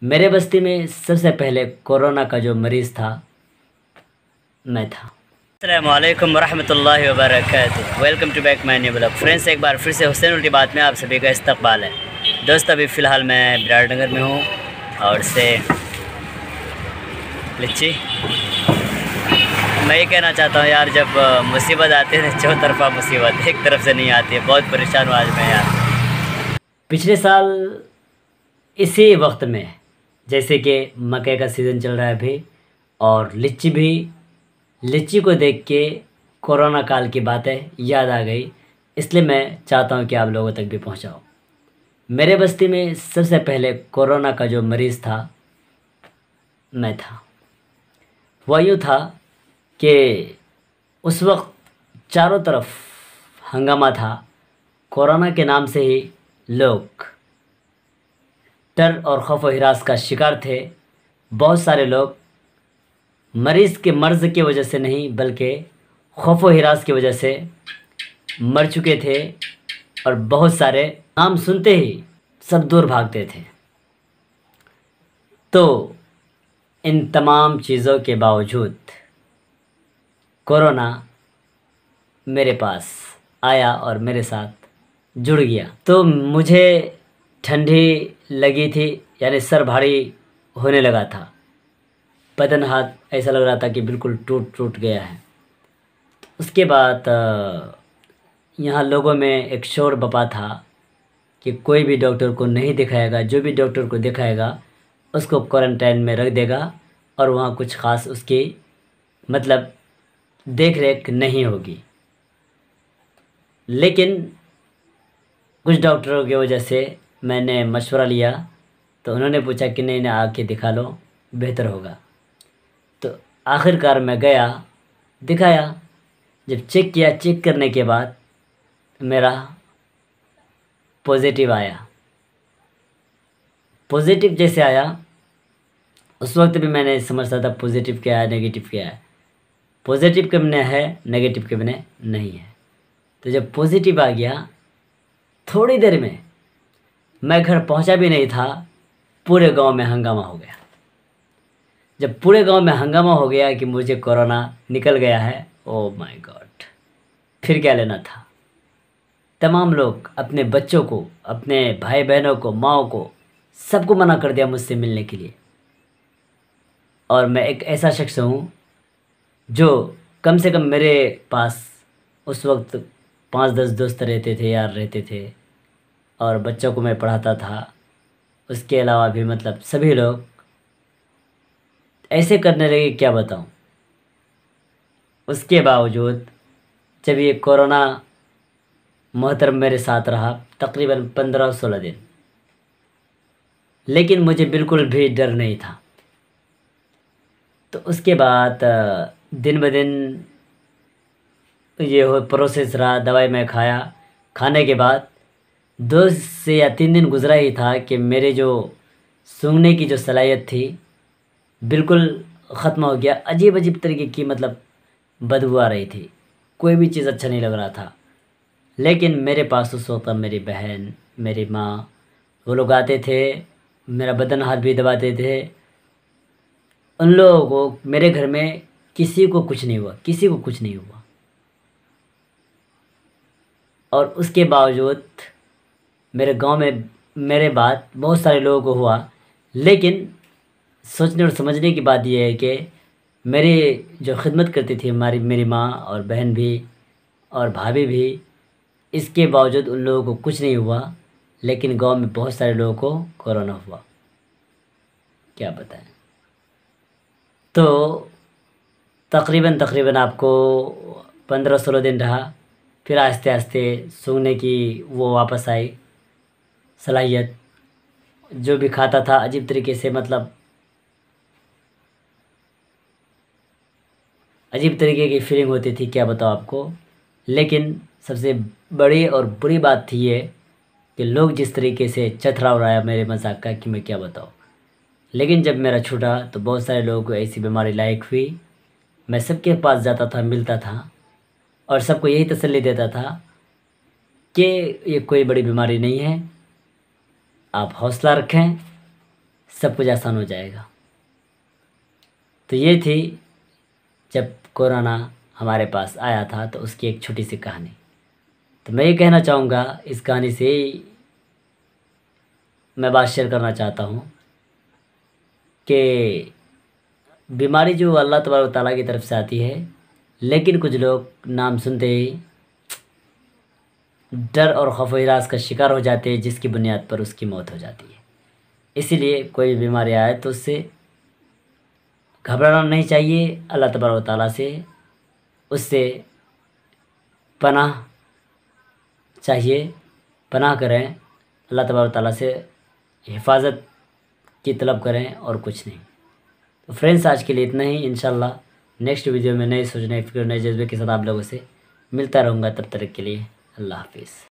मेरे बस्ती में सबसे पहले कोरोना का जो मरीज़ था मैं था। अस्सलामुअलैकुम वरहमतुल्लाहि वबरकातुहू। Welcome to back my new blog. Friends, एक बार फिर से हुसैन उल्टी बात में आप सभी का इस्तकबाल है। दोस्त, अभी फ़िलहाल मैं बिराटनगर में हूँ और से लिच्ची मैं ये कहना चाहता हूँ यार, जब मुसीबत आती है ना, चौतरफा मुसीबत एक तरफ से नहीं आती है। बहुत परेशान हूँ आज मैं यार। पिछले साल इसी वक्त में, जैसे कि मकई का सीज़न चल रहा है अभी, और लिच्ची को देख के कोरोना काल की बातें याद आ गई। इसलिए मैं चाहता हूँ कि आप लोगों तक भी पहुँचाओ। मेरे बस्ती में सबसे पहले कोरोना का जो मरीज़ था मैं था। वह यूँ था कि उस वक्त चारों तरफ हंगामा था। कोरोना के नाम से ही लोग डर और खौफ व हिरास का शिकार थे। बहुत सारे लोग मरीज़ के मर्ज़ की वजह से नहीं, बल्कि खौफ व हिरास की वजह से मर चुके थे, और बहुत सारे नाम सुनते ही सब दूर भागते थे। तो इन तमाम चीज़ों के बावजूद कोरोना मेरे पास आया और मेरे साथ जुड़ गया। तो मुझे ठंडी लगी थी, यानी सर भारी होने लगा था। बदन हाथ ऐसा लग रहा था कि बिल्कुल टूट टूट गया है। उसके बाद यहाँ लोगों में एक शोर बपा था कि कोई भी डॉक्टर को नहीं दिखाएगा, जो भी डॉक्टर को दिखाएगा उसको क्वारंटाइन में रख देगा, और वहाँ कुछ ख़ास उसकी मतलब देख रेख नहीं होगी। लेकिन कुछ डॉक्टरों की वजह से मैंने मशवरा लिया, तो उन्होंने पूछा कि नहीं आके दिखा लो, बेहतर होगा। तो आखिरकार मैं गया, दिखाया। जब चेक किया, चेक करने के बाद मेरा पॉजिटिव आया। पॉजिटिव जैसे आया, उस वक्त भी मैंने समझता था पॉजिटिव क्या है, नेगेटिव क्या है। पॉजिटिव के बने है, नेगेटिव के बने नहीं है। तो जब पॉजिटिव आ गया, थोड़ी देर में मैं घर पहुंचा भी नहीं था, पूरे गांव में हंगामा हो गया। जब पूरे गांव में हंगामा हो गया कि मुझे कोरोना निकल गया है, ओह माय गॉड, फिर क्या लेना था। तमाम लोग अपने बच्चों को, अपने भाई बहनों को, माँओं को, सबको मना कर दिया मुझसे मिलने के लिए। और मैं एक ऐसा शख्स हूँ जो कम से कम मेरे पास उस वक्त 5-10 दोस्त रहते थे, यार रहते थे, और बच्चों को मैं पढ़ाता था। उसके अलावा भी मतलब सभी लोग ऐसे करने लगे, क्या बताऊँ। उसके बावजूद जब ये कोरोना मोहतरम मेरे साथ रहा तकरीबन 15-16 दिन, लेकिन मुझे बिल्कुल भी डर नहीं था। तो उसके बाद दिन ब दिन ये हो प्रोसेस रहा। दवाई मैं खाया, खाने के बाद 2 से या 3 दिन गुजरा ही था कि मेरे जो सूंघने की जो सलाहियत थी बिल्कुल ख़त्म हो गया। अजीब अजीब तरीके की मतलब बदबू आ रही थी, कोई भी चीज़ अच्छा नहीं लग रहा था। लेकिन मेरे पास उस वक्त मेरी बहन, मेरी माँ, वो लोग आते थे, मेरा बदन हाथ भी दबाते थे। उन लोगों को, मेरे घर में किसी को कुछ नहीं हुआ, किसी को कुछ नहीं हुआ। और उसके बावजूद मेरे गांव में मेरे बाद बहुत सारे लोगों को हुआ। लेकिन सोचने और समझने की बात यह है कि मेरी जो खिदमत करती थी मेरी माँ और बहन भी और भाभी भी, इसके बावजूद उन लोगों को कुछ नहीं हुआ। लेकिन गांव में बहुत सारे लोगों को कोरोना हुआ, क्या बताएं। तो तकरीबन आपको 15-16 दिन रहा, फिर आहिस्ते आहिस्ते सूंघने की वो वापस आई सलाहियत। जो भी खाता था अजीब तरीके से, मतलब अजीब तरीके की फीलिंग होती थी, क्या बताओ आपको। लेकिन सबसे बड़ी और बुरी बात थी ये कि लोग जिस तरीके से चथरा उड़ाया मेरे मजाक का, कि मैं क्या बताऊँ। लेकिन जब मेरा छूटा तो बहुत सारे लोगों को ऐसी बीमारी लायक हुई। मैं सबके पास जाता था, मिलता था, और सबको यही तसल्ली देता था कि ये कोई बड़ी बीमारी नहीं है, आप हौसला रखें, सब कुछ आसान हो जाएगा। तो ये थी जब कोरोना हमारे पास आया था तो उसकी एक छोटी सी कहानी। तो मैं ये कहना चाहूँगा इस कहानी से मैं बात शेयर करना चाहता हूँ कि बीमारी जो अल्लाह तबारक ताला की तरफ से आती है, लेकिन कुछ लोग नाम सुनते ही डर और खौफ व हिरास का शिकार हो जाते हैं, जिसकी बुनियाद पर उसकी मौत हो जाती है। इसीलिए कोई बीमारी आए तो उससे घबराना नहीं चाहिए, अल्लाह तबारक ताला से उससे पनाह चाहिए, पनाह करें, अल्लाह तबारक ताला से हिफाजत की तलब करें और कुछ नहीं। तो फ्रेंड्स, आज के लिए इतना ही। इंशाल्लाह नेक्स्ट वीडियो में नए सोच, नए फिक्र, नए जज्बे के साथ आप लोगों से मिलता रहूँगा। तब तक के लिए अल्लाह हाफिज़।